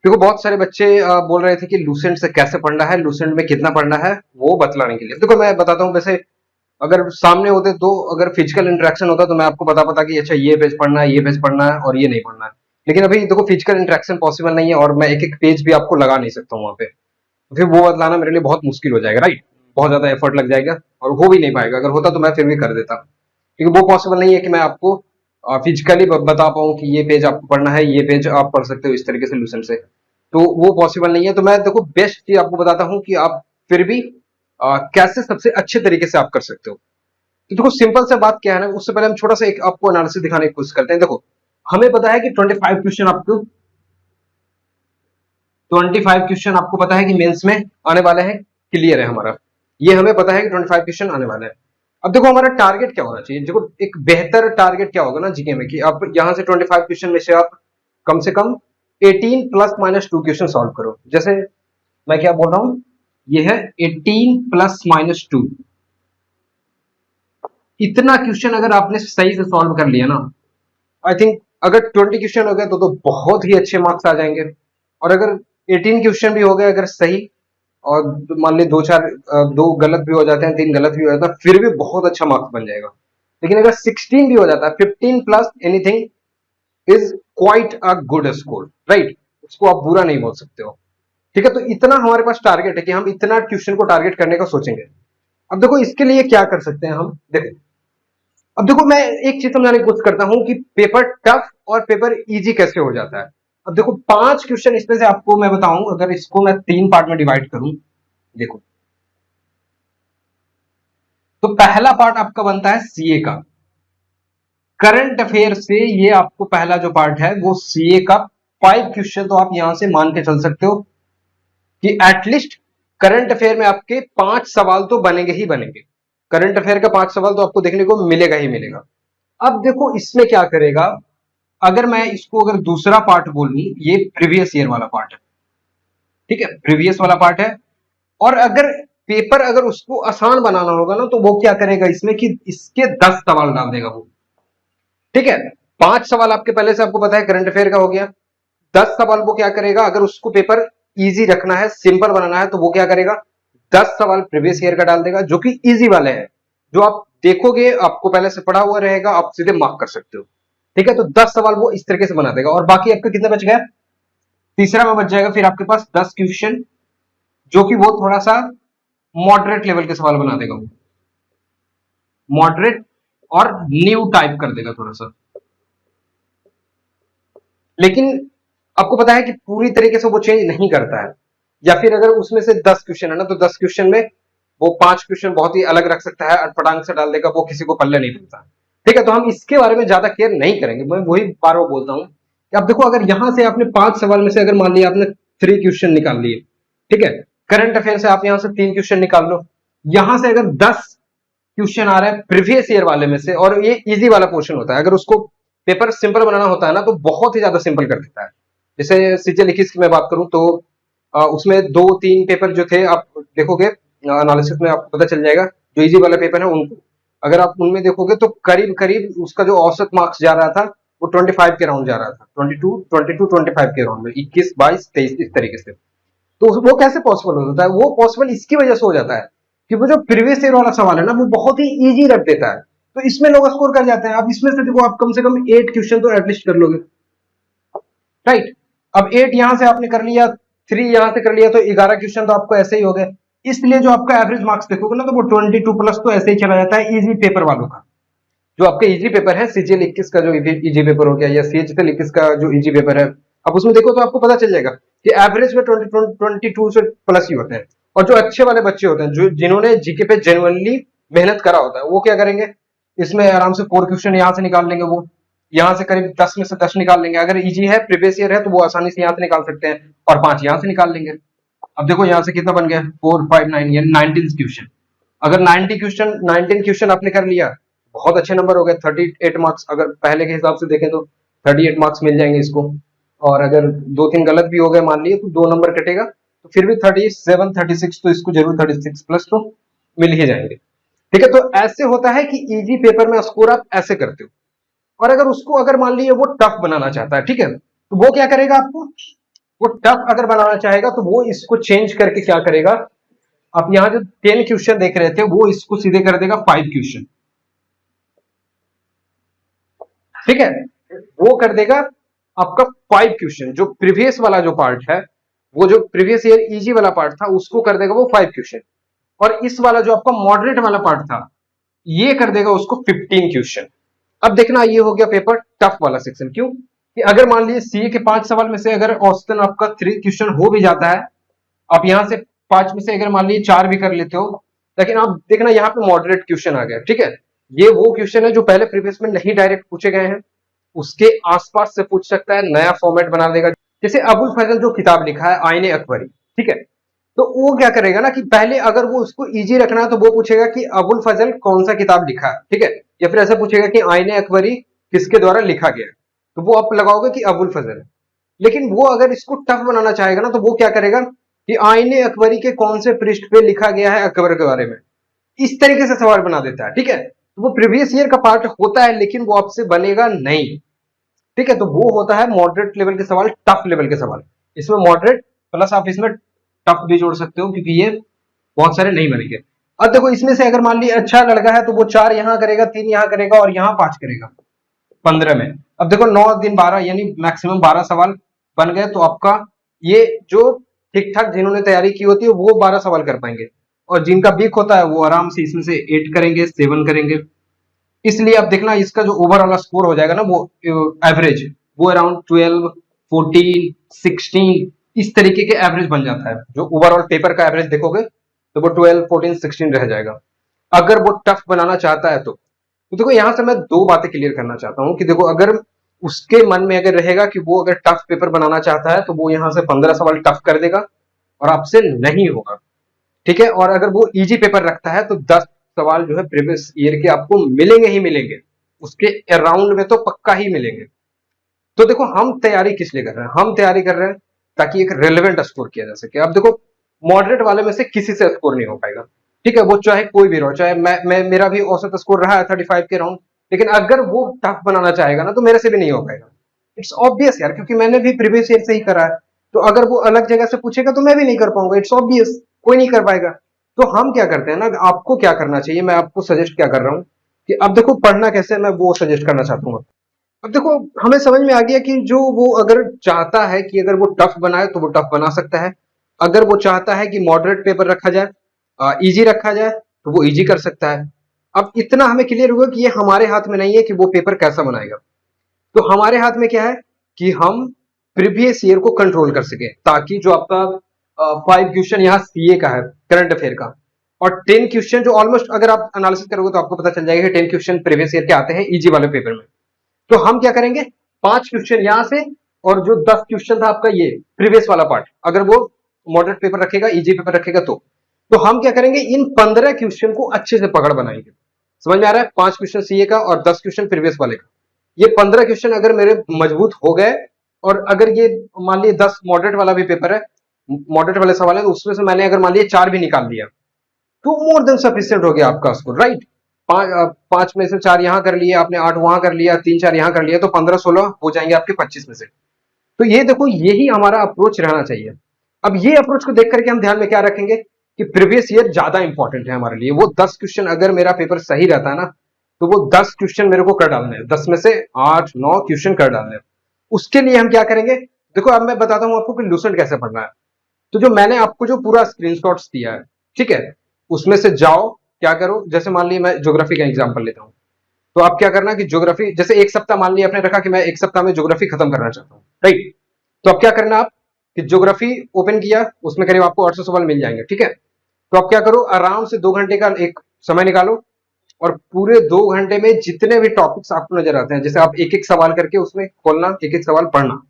देखो बहुत सारे बच्चे बोल रहे थे कि लूसेंट से कैसे पढ़ना है, लूसेंट में कितना पढ़ना है, वो बतलाने के लिए। देखो मैं बताता हूँ। वैसे अगर सामने होते तो, अगर फिजिकल इंटरेक्शन होता तो मैं आपको बता कि अच्छा ये पेज पढ़ना है, ये पेज पढ़ना है और ये नहीं पढ़ना है। लेकिन अभी देखो फिजिकल इंटरेक्शन पॉसिबल नहीं है और मैं एक एक पेज भी आपको लगा नहीं सकता हूँ वहां पे। तो फिर वो बतलाना मेरे लिए बहुत मुश्किल हो जाएगा, राइट। बहुत ज्यादा एफर्ट लग जाएगा और हो भी नहीं पाएगा। अगर होता तो मैं फिर भी कर देता, क्योंकि वो पॉसिबल नहीं है कि मैं आपको फिजिकली बता पाऊँ कि ये पेज आपको पढ़ना है, ये पेज आप पढ़ सकते हो इस तरीके से लूसेंट से। तो वो पॉसिबल नहीं है। तो मैं देखो बेस्ट चीज आपको बताता हूँ कि आप फिर भी कैसे सबसे अच्छे तरीके से आप कर सकते हो। तो देखो सिंपल सा बात क्या है ना, उससे पहले हम छोटा सा एक आपको एनालिसिस दिखाने की कोशिश करते हैं। देखो हमें पता है कि 25 क्वेश्चन आपको 25 क्वेश्चन आपको पता है कि मेंस में आने वाले हैं, क्लियर है हमारा। ये हमें पता है कि 25 क्वेश्चन आने वाले हैं। अब देखो हमारा टारगेट क्या होना चाहिए। देखो एक बेहतर टारगेट क्या होगा ना जीके में, कि आप यहां से 25 क्वेश्चन में से आप कम से कम 18 प्लस माइनस 2 क्वेश्चन सॉल्व करो। जैसे मैं क्या बोल रहा हूं, ये है 18 प्लस माइनस 2। इतना क्वेश्चन अगर आपने सही से सॉल्व कर लिया ना, आई थिंक अगर 20 क्वेश्चन हो गए तो बहुत ही अच्छे मार्क्स आ जाएंगे। और अगर 18 क्वेश्चन भी हो गए अगर सही, और मान ली दो चार दो गलत भी हो जाते हैं, तीन गलत भी हो जाता है, फिर भी बहुत अच्छा मार्क्स बन जाएगा। लेकिन अगर 16 भी हो जाता है, 15 plus anything is quite a good score, right. उसको आप बुरा नहीं बोल सकते हो। ठीक है, तो इतना हमारे पास टारगेट है कि हम इतना क्वेश्चन को टारगेट करने का सोचेंगे। अब देखो इसके लिए क्या कर सकते हैं हम, देखो अब देखो मैं एक चीज समझाने की कोशिश करता हूं कि पेपर टफ और पेपर इजी कैसे हो जाता है। अब देखो 5 क्वेश्चन इसमें से आपको मैं बताऊं, अगर इसको मैं 3 पार्ट में डिवाइड करूं। देखो तो पहला पार्ट आपका बनता है सीए का, करंट अफेयर से। ये आपको पहला जो पार्ट है वो सीए का 5 क्वेश्चन, तो आप यहां से मान के चल सकते हो कि एटलीस्ट करंट अफेयर में आपके 5 सवाल तो बनेंगे ही बनेंगे। करंट अफेयर का 5 सवाल तो आपको देखने को मिलेगा ही मिलेगा। अब देखो इसमें क्या करेगा, अगर मैं इसको अगर दूसरा पार्ट बोलूं, ये प्रीवियस ईयर वाला पार्ट है। ठीक है, प्रीवियस वाला पार्ट है। और अगर पेपर अगर उसको आसान बनाना होगा ना, तो वो क्या करेगा इसमें कि इसके 10 सवाल डाल देगा वो। ठीक है, 5 सवाल आपके पहले से आपको पता है करंट अफेयर का हो गया। 10 सवाल वो क्या करेगा, अगर उसको पेपर इजी रखना है, सिंपल बनाना है, तो वो क्या करेगा, 10 सवाल प्रीवियस ईयर का डाल देगा, जो कि इजी वाले हैं। जो आप देखोगे आपको पहले से पढ़ा हुआ रहेगा, आप सीधे मार्क कर सकते हो। ठीक है, तो 10 सवाल वो इस तरीके से बना देगा। और बाकी आपका कितना बच गया, तीसरा में बच जाएगा फिर आपके पास 10 क्वेश्चन, जो कि वो थोड़ा सा मॉडरेट लेवल के सवाल बना देगा वो, मॉडरेट और न्यू टाइप कर देगा थोड़ा सा। लेकिन आपको पता है कि पूरी तरीके से वो चेंज नहीं करता है। या फिर अगर उसमें से 10 क्वेश्चन है ना, तो 10 क्वेश्चन में वो 5 क्वेश्चन बहुत ही अलग रख सकता है, अटपटांग से डाल देगा, वो किसी को पल्ले नहीं पड़ता। ठीक है, तो हम इसके बारे में ज्यादा केयर नहीं करेंगे। मैं वही बार बार बोलता हूँ कि आप देखो, अगर यहां से आपने 5 सवाल में से अगर मान लिया आपने 3 क्वेश्चन निकाल लिए, ठीक है, करंट अफेयर से आप यहां से 3 क्वेश्चन निकाल लो। यहां से अगर 10 क्वेश्चन आ रहा है प्रीवियस ईयर वाले में से, और ये इजी वाला पोर्शन होता है, अगर उसको पेपर सिंपल बनाना होता है ना, तो बहुत ही ज्यादा सिंपल कर देता है। जैसे सीजीएल 21 की मैं बात करूं तो उसमें 2-3 पेपर जो थे, आप देखोगे एनालिसिस में आपको पता चल जाएगा। जो इजी वाला पेपर है उनको अगर आप उनमें देखोगे तो करीब करीब उसका जो औसत मार्क्स जा रहा था वो 25 के राउंड जा रहा था, 22 25 के राउंड में, 21 22 23 इस तरीके से। तो वो कैसे पॉसिबल हो जाता है, वो पॉसिबल इसकी वजह से हो जाता है कि वो जो प्रीवियस ईयर वाला सवाल है ना, वो बहुत ही इजी रख देता है। तो इसमें लोग स्कोर कर जाते हैं। अब इसमें से देखो आप कम से कम 8 क्वेश्चन तो एटलीस्ट कर लोगे, राइट। अब 8 यहां से आपने कर लिया, 3 यहां से कर लिया, तो 11 क्वेश्चन तो आपको ऐसे ही हो गए। इसलिए जो आपका एवरेज मार्क्स देखोगे ना, तो वो 22 प्लस तो ऐसे ही चला जाता है इजी पेपर वालों का। जो आपके इजी पेपर है, सीजीएल 21 का जो इजी पेपर हो गया, या सीएचएल 21 का जो इजी पेपर है, अब उसमें देखो तो आपको पता चल जाएगा कि एवरेज में 22 से प्लस ही होते हैं। और जो अच्छे वाले बच्चे होते हैं, जो जिन्होंने जीके पे जेन्युइनली मेहनत करा होता है, वो क्या करेंगे, इसमें आराम से 4 क्वेश्चन यहाँ से निकाल लेंगे। वो यहाँ से करीब 10 में से 10 निकाल लेंगे। अगर इजी है, प्रीवियस ईयर है, तो वो आसानी से यहाँ से निकाल सकते हैं, और 5 यहाँ से निकाल लेंगे। अब देखो यहाँ से कितना बन गया, 4 5 9, ये 19 क्वेश्चन। अगर 19 क्वेश्चन आपने कर लिया, बहुत अच्छे नंबर हो गए, 38 मार्क्स। अगर पहले के हिसाब से देखें तो 38 मार्क्स मिल जाएंगे इसको। और अगर 2-3 गलत भी हो गए मान लिए, तो 2 नंबर कटेगा, तो फिर भी 37 36, तो इसको जरूर 36 प्लस तो मिल ही जाएंगे। ठीक है, तो ऐसे होता है कि इजी पेपर में स्कोर आप ऐसे करते हो। और अगर उसको अगर मान लीजिए वो टफ बनाना चाहता है, ठीक है, तो वो क्या करेगा आपको, वो टफ अगर बनाना चाहेगा तो वो इसको चेंज करके क्या करेगा, आप यहाँ जो 10 क्वेश्चन देख रहे थे वो इसको सीधे कर देगा 5 क्वेश्चन, ठीक है। वो कर देगा आपका 5 क्वेश्चन, जो प्रीवियस वाला जो पार्ट है, वो जो प्रीवियस ईयर इजी वाला पार्ट था उसको कर देगा वो 5 क्वेश्चन, और इस वाला जो आपका मॉडरेट वाला पार्ट था ये कर देगा उसको 15 क्वेश्चन। अब देखना ये हो गया पेपर टफ वाला सेक्शन। क्यों कि अगर मान लीजिए सीए के 5 सवाल में से अगर औसतन आपका 3 क्वेश्चन हो भी जाता है, आप यहां से 5 में से अगर मान लीजिए 4 भी कर लेते हो, लेकिन आप देखना यहाँ पे मॉडरेट क्वेश्चन आ गया, ठीक है। ये वो क्वेश्चन है जो पहले प्रीवियस में नहीं डायरेक्ट पूछे गए हैं, उसके आसपास से पूछ सकता है, नया फॉर्मेट बना देगा। जैसे अबुल फजल जो किताब लिखा है आईने अकबरी, ठीक है, तो वो क्या करेगा ना कि पहले अगर वो उसको इजी रखना है तो वो पूछेगा कि अबुल फजल कौन सा किताब लिखा है, ठीक है, या फिर ऐसा पूछेगा कि आईने अकबरी किसके द्वारा लिखा गया, तो वो आप लगाओगे कि अबुल फजल है। लेकिन वो अगर इसको टफ बनाना चाहेगा ना तो वो क्या करेगा कि आईने अकबरी के कौन से पृष्ठ पे लिखा गया है अकबर के बारे में, इस तरीके से सवाल बना देता है, ठीक है। तो वो प्रीवियस ईयर का पार्ट होता है लेकिन वो आपसे बनेगा नहीं, ठीक है। तो वो होता है मॉडरेट लेवल के सवाल, टफ लेवल के सवाल। इसमें मॉडरेट प्लस आप इसमें टफ भी जोड़ सकते हो क्योंकि ये बहुत सारे नहीं बनेंगे। अब देखो इसमें से अगर मान लीजिए अच्छा लड़का है तो वो 4 यहां करेगा, 3 यहां करेगा और यहां 5 करेगा 15 में। अब देखो 9 दिन 12 यानी मैक्सिमम 12 सवाल बन गए, तो आपका ये जो ठीक ठाक जिन्होंने तैयारी की होती है वो 12 सवाल कर पाएंगे, और जिनका वीक होता है वो आराम से इसमें से 8 करेंगे, 7 करेंगे। इसलिए आप देखना इसका जो ओवरऑल स्कोर हो जाएगा ना वो एवरेज, वो अराउंड 12, 14, 16 इस तरीके के एवरेज बन जाता है। जो ओवरऑल पेपर का एवरेज देखोगे तो वो 12, 14, 16 रह जाएगा। अगर वो टफ बनाना चाहता है तो देखो यहां से मैं दो बातें क्लियर करना चाहता हूं कि देखो अगर उसके मन में अगर रहेगा कि वो अगर टफ पेपर बनाना चाहता है तो वो यहां से 15 सवाल टफ कर देगा और आपसे नहीं होगा, ठीक है। और अगर वो इजी पेपर रखता है तो 10 सवाल जो है प्रीवियस ईयर के आपको मिलेंगे ही मिलेंगे, उसके अराउंड में तो पक्का ही मिलेंगे। तो देखो हम तैयारी किस लिए कर रहे हैं, हम तैयारी कर रहे हैं ताकि एक रेलेवेंट स्कोर किया जा सके। अब देखो मॉडरेट वाले में से किसी से स्कोर नहीं हो पाएगा, ठीक है, वो चाहे कोई भी रहो, चाहे मैं मेरा भी औसत स्कोर रहा है 35 के राउंड, लेकिन अगर वो टफ बनाना चाहेगा ना तो मेरे से भी नहीं हो पाएगा। इट्स ऑब्वियस यार, क्योंकि मैंने भी प्रीवियस ईयर से ही करा है। तो अगर वो अलग जगह से पूछेगा तो मैं भी नहीं कर पाऊंगा, इट्स ऑब्वियस, कोई नहीं कर पाएगा। तो हम क्या करते हैं ना, आपको क्या करना चाहिए, मैं आपको सजेस्ट क्या कर रहा हूँ कि अब देखो पढ़ना कैसे, मैं वो सजेस्ट करना चाहता हूँ। अब देखो हमें समझ में आ गया कि जो वो अगर चाहता है कि अगर वो टफ बनाए तो वो टफ बना सकता है, अगर वो चाहता है कि मॉडरेट पेपर रखा जाए, इजी रखा जाए तो वो इजी कर सकता है। अब इतना हमें क्लियर हुआ कि ये हमारे हाथ में नहीं है कि वो पेपर कैसा बनाएगा। तो हमारे हाथ में क्या है कि हम प्रीवियस ईयर को कंट्रोल कर सके, ताकि जो आपका 5 क्वेश्चन यहाँ सीए का है, करंट अफेयर का, और 10 क्वेश्चन जो ऑलमोस्ट अगर आप एनालिसिस करोगे तो आपको पता चल जाएगा कि 10 क्वेश्चन प्रीवियस ईयर के आते हैं इजी वाले पेपर में। तो हम क्या करेंगे, 5 क्वेश्चन यहां से, और जो 10 क्वेश्चन था आपका ये प्रीवियस वाला पार्ट, अगर वो मॉडरेट पेपर रखेगा, इजी पेपर रखेगा तो हम क्या करेंगे, इन 15 क्वेश्चन को अच्छे से पकड़ बनाएंगे। समझ में आ रहा है, 5 क्वेश्चन सीए का और 10 क्वेश्चन प्रीवियस वाले का। ये 15 क्वेश्चन अगर मेरे मजबूत हो गए, और अगर ये मान लीजिए 10 मॉडरेट वाला भी पेपर है, मॉडरेट वाले सवाल है, तो उसमें से मैंने अगर मान लीजिए 4 भी निकाल दिया तो मोर देन सफिशियंट हो गया आपका स्कोर, राइट। 5 में से 4 यहां कर लिए आपने, 8 वहां कर लिया, 3 4 यहां कर लिया, तो 15 16 हो जाएंगे आपके 25 में से। तो ये देखो यही हमारा अप्रोच रहना चाहिए। अब ये अप्रोच को देख करके हम ध्यान में क्या रखेंगे कि प्रीवियस ईयर ज्यादा इंपॉर्टेंट है हमारे लिए। वो 10 क्वेश्चन अगर मेरा पेपर सही रहता है ना तो वो 10 क्वेश्चन मेरे को कर डालने हैं, 10 में से 8 9 क्वेश्चन कर डालने हैं। उसके लिए हम क्या करेंगे, देखो अब मैं बताता हूं आपको कि लूसेंट कैसे पढ़ना है। तो जो मैंने आपको जो पूरा स्क्रीनशॉट्स दिया है, ठीक है, उसमें से जाओ, क्या करो, जैसे मान लीजिए मैं ज्योग्राफी का एग्जांपल लेता हूं, तो आप क्या करना कि ज्योग्राफी जैसे एक सप्ताह मान लिया आपने रखा कि मैं एक सप्ताह में ज्योग्राफी खत्म करना चाहता हूं, राइट। तो अब क्या करना आप कि ज्योग्राफी ओपन किया, उसमें करीब आपको 800 सवाल मिल जाएंगे, ठीक है। तो आप क्या करो, आराम से 2 घंटे का एक समय निकालो, और पूरे 2 घंटे में जितने भी टॉपिक्स आपको नजर आते हैं, जैसे आप एक एक सवाल करके उसमें खोलना, एक एक सवाल पढ़ना,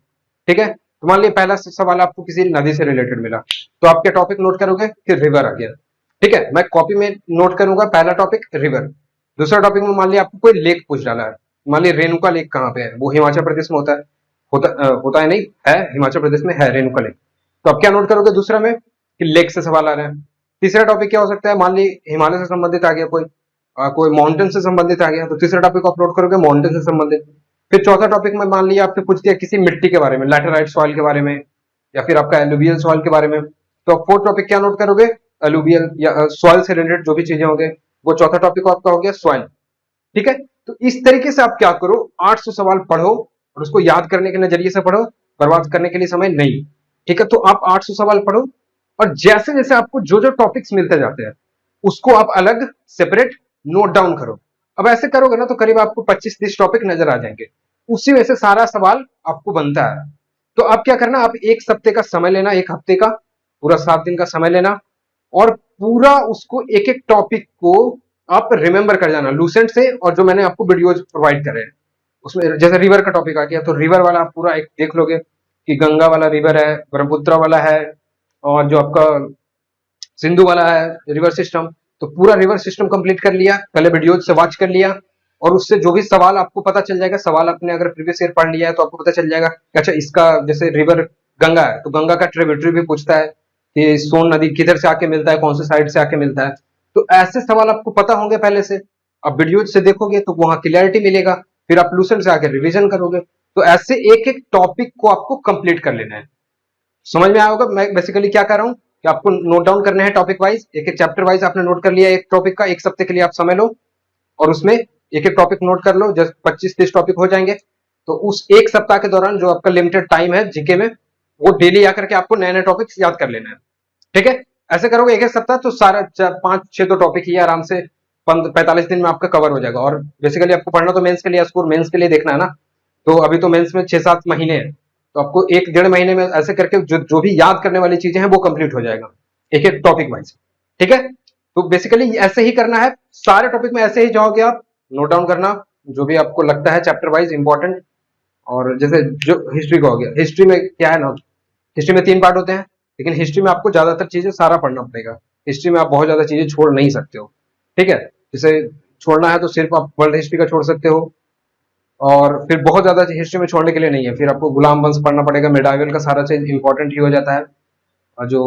ठीक है। तो मान लिया पहला सवाल आपको किसी नदी से रिलेटेड मिला, तो आप क्या टॉपिक नोट करोगे कि रिवर आ गया, ठीक है, मैं कॉपी में नोट करूंगा पहला टॉपिक रिवर। दूसरा टॉपिक में मान लिया आपको कोई लेक पूछ डाला है, मान लिया रेणुका लेक कहाँ पे है, वो हिमाचल प्रदेश में होता है, होता है नहीं है, हिमाचल प्रदेश में है रेणुका लेक। तो आप क्या नोट करोगे दूसरा में कि लेक से सवाल आ रहे हैं। तीसरा टॉपिक क्या हो सकता है, मान ली हिमालय से संबंधित आ गया, कोई माउंटेन से संबंधित आ गया, तो तीसरा टॉपिक अपलोड करोगे माउंटेन से संबंधित। फिर चौथा टॉपिक में मान लिया आपने पूछ दिया किसी मिट्टी के बारे में, लैटेराइट सॉइल के बारे में, या फिर आपका एलुवियल सॉइल के बारे में, तो आप 4 टॉपिक क्या नोट करोगे, एलुवियल या सॉइल से रिलेटेड जो भी चीजें होंगे, वो चौथा टॉपिक आपका हो गया सॉइल। ठीक है, तो इस तरीके से आप क्या करो, 800 सवाल पढ़ो और उसको याद करने के नजरिए से पढ़ो, बर्बाद करने के लिए समय नहीं। ठीक है, तो आप 800 सवाल पढ़ो और जैसे जैसे आपको जो जो टॉपिक्स मिलते जाते हैं उसको आप अलग सेपरेट नोट डाउन करो। अब ऐसे करोगे ना तो करीब आपको 25-30 टॉपिक नजर आ जाएंगे, उसी में से सारा सवाल आपको बनता है। तो आप क्या करना, आप एक सप्ते का समय लेना, एक हफ्ते का पूरा 7 दिन का समय लेना और पूरा उसको एक एक टॉपिक को आप रिमेंबर कर जाना लूसेंट से, और जो मैंने आपको वीडियोज प्रोवाइड करे हैं उसमें, जैसे रिवर का टॉपिक आ गया तो रिवर वाला आप पूरा एक देख लोगे कि गंगा वाला रिवर है, ब्रह्मपुत्र वाला है, और जो आपका सिंधु वाला है रिवर सिस्टम, तो पूरा रिवर सिस्टम कंप्लीट कर लिया, पहले वीडियो से वॉच कर लिया, और उससे जो भी सवाल आपको पता चल जाएगा, सवाल आपने अगर प्रीवियस ईयर पढ़ लिया है तो आपको पता चल जाएगा कि अच्छा इसका जैसे रिवर गंगा है तो गंगा का ट्रिब्यूटरी भी पूछता है कि सोन नदी किधर से आके मिलता है, कौन से साइड से आके मिलता है, तो ऐसे सवाल आपको पता होंगे पहले से। अब वीडियो से देखोगे तो वहां क्लियरिटी मिलेगा, फिर आप लूसेंट से आके रिविजन करोगे, तो ऐसे एक एक टॉपिक को आपको कंप्लीट कर लेना है। समझ में आया होगा मैं बेसिकली क्या कर रहा हूँ, कि आपको नोट डाउन करने हैं टॉपिक वाइज, एक एक चैप्टर वाइज आपने नोट कर लिया एक टॉपिक का, एक सप्ते के लिए आप समय लो और उसमें एक एक टॉपिक नोट कर लो, जस्ट 25-30 टॉपिक हो जाएंगे। तो उस एक सप्ताह के दौरान जो आपका लिमिटेड टाइम है जीके में, वो डेली आकर के आपको नए नए टॉपिक्स याद कर लेना है। ठीक है, ऐसे करोगे एक एक सप्ताह तो सारा 5-6 तो टॉपिक ही आराम से 45 दिन में आपका कवर हो जाएगा। और बेसिकली आपको पढ़ना तो मेंस के लिए, स्कोर मेंस के लिए देखना है ना, तो अभी तो मेंस में 6-7 महीने हैं, तो आपको 1-1.5 महीने में ऐसे करके जो जो भी याद करने वाली चीजें हैं वो कंप्लीट हो जाएगा एक एक टॉपिक वाइज। ठीक है, तो बेसिकली ऐसे ही करना है, सारे टॉपिक में ऐसे ही जाओगे आप, नोट डाउन करना जो भी आपको लगता है चैप्टर वाइज इंपॉर्टेंट। और जैसे जो हिस्ट्री का हो गया, हिस्ट्री में क्या है ना, हिस्ट्री में 3 पार्ट होते हैं, लेकिन हिस्ट्री में आपको ज्यादातर चीजें सारा पढ़ना पड़ेगा, हिस्ट्री में आप बहुत ज्यादा चीजें छोड़ नहीं सकते हो। ठीक है, जैसे छोड़ना है तो सिर्फ आप वर्ल्ड हिस्ट्री का छोड़ सकते हो, और फिर बहुत ज्यादा हिस्ट्री में छोड़ने के लिए नहीं है, फिर आपको गुलाम वंश पढ़ना पड़ेगा, मिडाइवल का सारा चीज इंपॉर्टेंट ही हो जाता है। और जो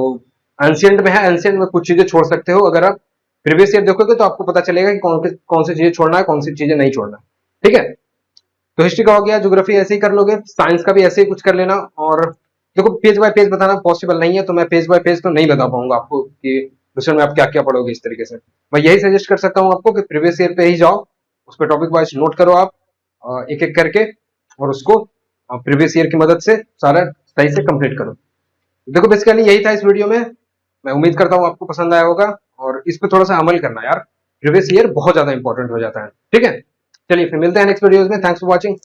एंशियंट में है, एंशियंट में कुछ चीजें छोड़ सकते हो, अगर आप प्रीवियस ईयर देखोगे तो आपको पता चलेगा कि कौन सी चीजें छोड़ना है, कौन सी चीजें नहीं छोड़ना। ठीक है, तो हिस्ट्री का हो गया, ज्योग्राफी ऐसे ही कर लोगे, साइंस का भी ऐसे ही कुछ कर लेना। और देखो पेज बाय पेज बताना पॉसिबल नहीं है, तो मैं पेज बाय पेज तो नहीं बता पाऊंगा आपको कि क्वेश्चन में आप क्या क्या पढ़ोगे इस तरीके से। मैं यही सजेस्ट कर सकता हूँ आपको कि प्रीवियस ईयर पे ही जाओ, उस पर टॉपिक वाइज नोट करो आप एक एक करके, और उसको प्रीवियस ईयर की मदद से सारा सही से कंप्लीट करो। देखो बेसिकली यही था इस वीडियो में, मैं उम्मीद करता हूँ आपको पसंद आया होगा, और इस पे थोड़ा सा अमल करना यार, प्रीवियस ईयर बहुत ज्यादा इंपॉर्टेंट हो जाता है। ठीक है, चलिए फिर मिलते हैं नेक्स्ट वीडियोस में, थैंक्स फॉर वॉचिंग।